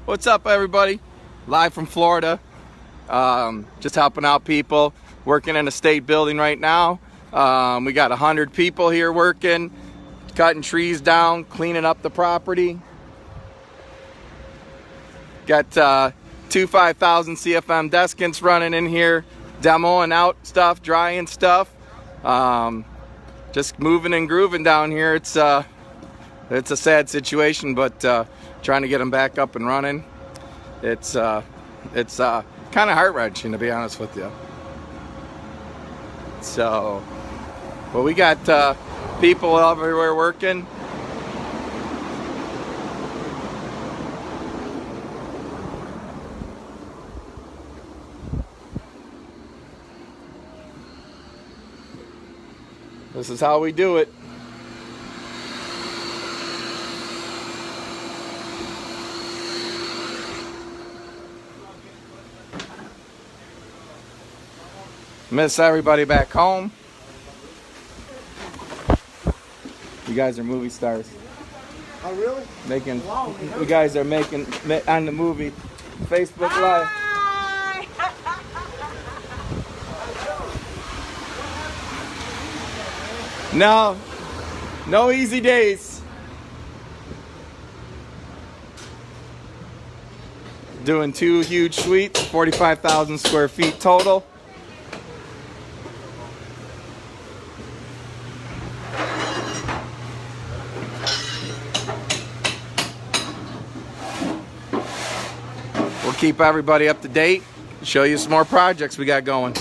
What's up, everybody? Live from Florida. Just helping out people. Working in a state building right now. We got 100 people here working, cutting trees down, cleaning up the property. Got two 5,000 CFM deskins running in here, demoing out stuff, drying stuff. Just moving and grooving down here. It's a sad situation, but trying to get them back up and running. It's kind of heart-wrenching, to be honest with you. So, well, we got people everywhere working. This is how we do it. Miss everybody back home. You guys are movie stars. Oh, really? You guys are making on the movie Facebook Live. No easy days. Doing 2 huge suites, 45,000 square feet total. We'll keep everybody up to date, show you some more projects we got going.